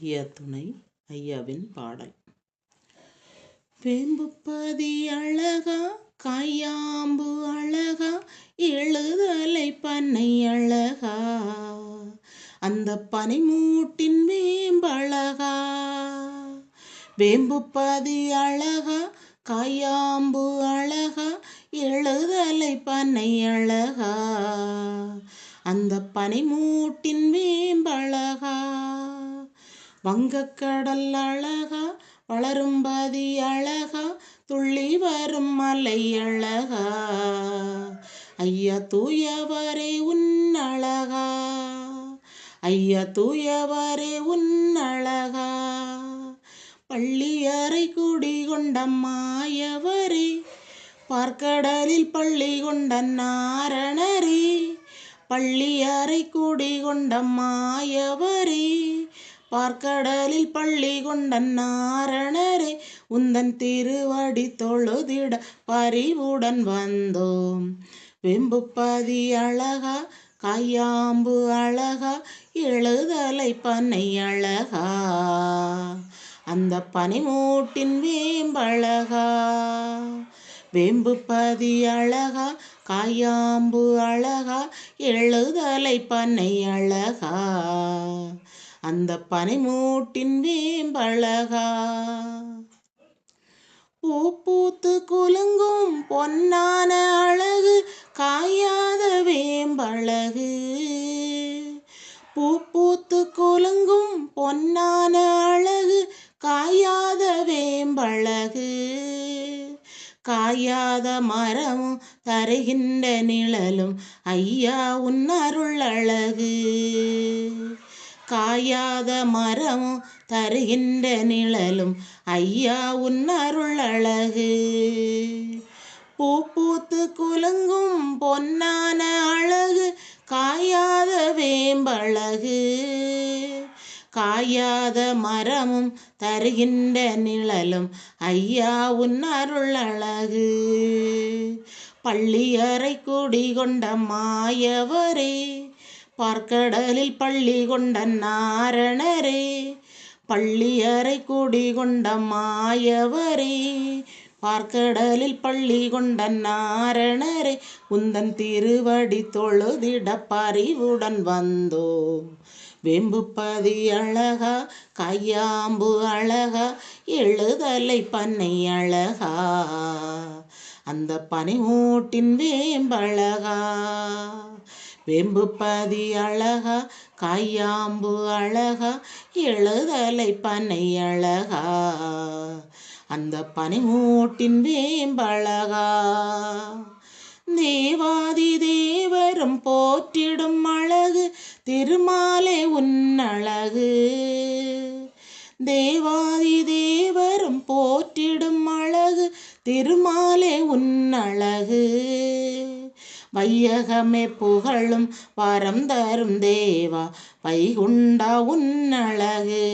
ஐயா துணை ஐயாவின் பாடல். வேம்புப்பதி அழகா காயாம்பு அழகா எழுதலை பண்ணை அழகா அந்த பனிமூட்டின் வேம்பழகா. வேம்புப்பதி அழகா காயாம்பு அழகா எழுதலை பண்ணை அழகா அந்த பனிமூட்டின் வேம்பழகா. வங்கக்கடல் அழகா வளரும்பதி அழகா துள்ளி வரும் மலை அழகா ஐயா தூயவரே உன் அழகா. ஐயா தூயவரே உன் அழகா. பள்ளியறை குடி கொண்ட மாயவரே பார்க்கடலில் பள்ளி கொண்ட நாரணரே. பள்ளியறை குடி கொண்ட மாயவரே பார்க்கடலில் பள்ளி கொண்ட நாரணரே. உந்தன் திருவடி தொழுதிட பரிவுடன் வந்தோம். வெம்புப்பதி அழகா காயாம்பு அழகா எழுதலை பண்ணை அழகா அந்த பனிமூட்டின் வேம்பழகா. வேம்புப்பதி அழகா காயாம்பு அழகா எழுதலை பண்ணை அழகா அந்த பனிமூட்டின் வேம்பழகா. பூ பூத்து குலுங்கும் பொன்னான அழகு காயாத வேம்பழகு. பூ பூத்து குலுங்கும் பொன்னான அழகு காயாத வேம்பழகு. காயாத மரமும் தருகின்ற நிழலும் ஐயா உன் அருள் அழகு. காயாத மரமும் தருகின்ற நிழலும் ஐயா உன் அருள் அழகு. பூ பூத்து குலுங்கும் பொன்னான அழகு காயாத வேம்பழகு. காயாத மரமும் தருகின்ற நிழலும் ஐயா உன் அருள் அழகு. பள்ளியறை குடி கொண்ட மாயவரே பார்க்கடலில் பள்ளி கொண்ட நாரணரே. பள்ளியறை குடி கொண்ட மாயவரே பார்க்கடலில் பள்ளி கொண்ட நாரணரே. உந்தன் திருவடி தொழுதிட பரிவுடன் வந்தோம். வெம்புப்பதி அழகா கையாம்பு அழகா எழுதலை பண்ணை அழகா அந்த பனிமூட்டின் வேம்பழகா. வெம்புப்பதி அழகா காயாம்பு அழகா எழுதலை பண்ணை அழகா அந்த பனிமூட்டின் வேம்பழகா. தேவாதி தேவரும் போற்றிடும் அழகு திருமாலே உன் அழகு. தேவாதி தேவரும் போற்றிடும் அழகு திருமாலே உன் அழகு. வையகமே புகழும் வரம் தரும் தேவா வைகுண்டா உன் அழகு.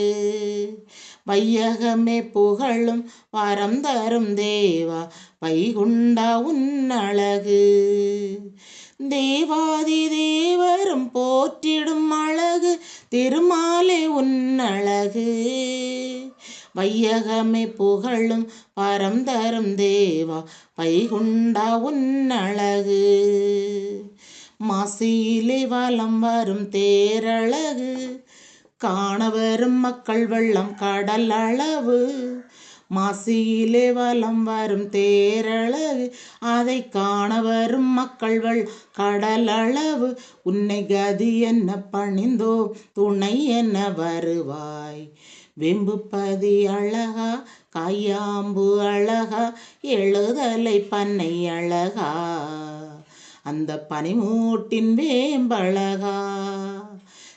வையகமே புகழும் வரம் தரும் தேவா வைகுண்டா உன் அழகு. தேவாதி தேவரும் போற்றிடும் அழகு திருமாலே உன் அழகு. வையகமே புகழும் வரம் தரும் தேவா வைகுண்டா உன் அழகு. மாசியிலே வலம் வரும் தேரழகு காணவரும் மக்கள் வெள்ளம் கடல் அளவு. மாசியிலே வலம் வரும் தேரழகு அதை காணவரும் மக்கள் கடல் அளவு. உன்னை கதி என்ன பணிந்தோ துணை என்ன வருவாய். வெம்புப்பதி அழகா காயாம்பு அழகா எழுதலை பண்ணை அழகா அந்த பனிமூட்டின் வேம்பழகா.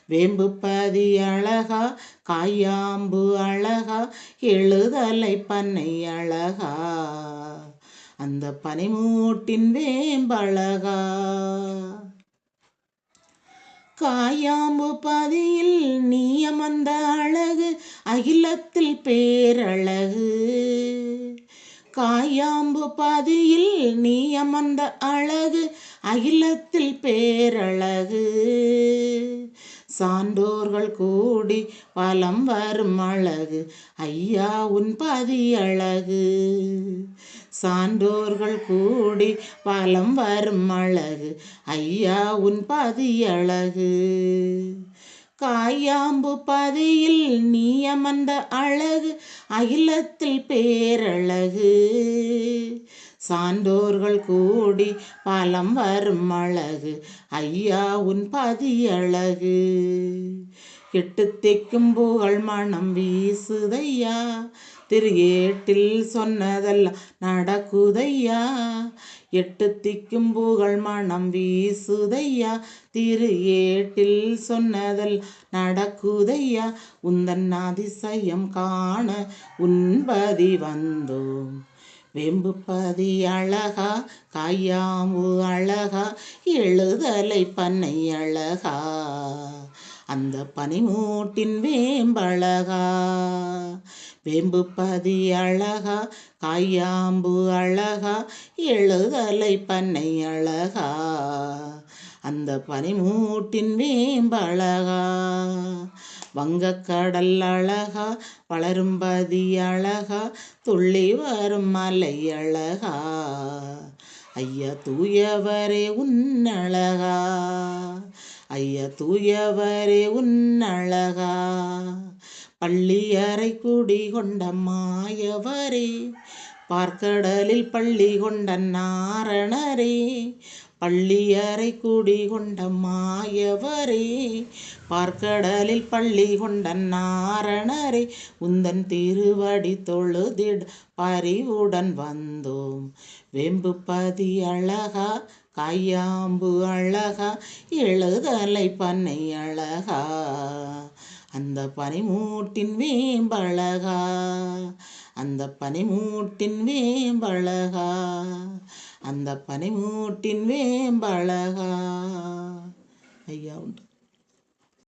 வேம்புப்பதி அழகா காயாம்பு அழகா எழுதலை பண்ணை அழகா அந்த பனிமூட்டின் வேம்பழகா. காயாம்பு பதியில் நீ அமர்ந்த அழகு அகிலத்தில் பேரழகு. காயாம்பு பதியில் நீ அமர்ந்த அழகு அகிலத்தில் பேரழகு. சான்றோர்கள் கூடி வலம் வரும் அழகு ஐயா உன் பதியழகு. சான்றோர்கள் கூடி வலம் வரும் அழகு ஐயா உன் பதியழகு. காயாம்பு பதியில் நீ அமர்ந்த அழகு அகிலத்தில் பேரழகு. சான்றோர்கள் கூடி பலம் வரும் அழகு ஐயா உன் பதியழகு. எட்டு திக்கும் புகழ் மனம் வீசுதையா திருஏட்டில் சொன்னதெல்லாம் நடக்குதையா. எட்டு திக்கும் புகழ் மனம் வீசுதையா திருஏட்டில் சொன்னதெல்லாம் நடக்குதையா. உந்தன் அதிசயம் காண உன்பதி வந்தோம். வெம்புப்பதி அழகா காயாம்பு அழகா எழுதலை பண்ணை அழகா அந்த பனிமூட்டின் வேம்பழகா. வெம்புப்பதி அழகா காயாம்பு அழகா எழுதலை பண்ணை அழகா அந்த பனிமூட்டின் வேம்பழகா. வங்கக்கடல் அழகா வளரும்பதி அழகா துள்ளி வரும் மலை அழகா ஐயா தூயவரே உன்னழகா. ஐயா தூயவரே உன்னழகா. பள்ளியறை குடி கொண்ட மாயவரே பார்க்கடலில் பள்ளி கொண்ட நாரணரே. பள்ளியறை குடி கொண்ட மாயவரே பார்க்கடலில் பள்ளி கொண்ட நாரணரே. உந்தன் திருவடி தொழுதிட பரிவுடன் வந்தோம். வெம்புப்பதி அழகா காயாம்பு அழகா எழுதலை பண்ணை அழகா அந்த பனிமூட்டின் வேம்பழகா. அந்த பனிமூட்டின் வேம்பழகா. அந்த பனிமூட்டின் வேம்பழகா. ஐயா உண்டு.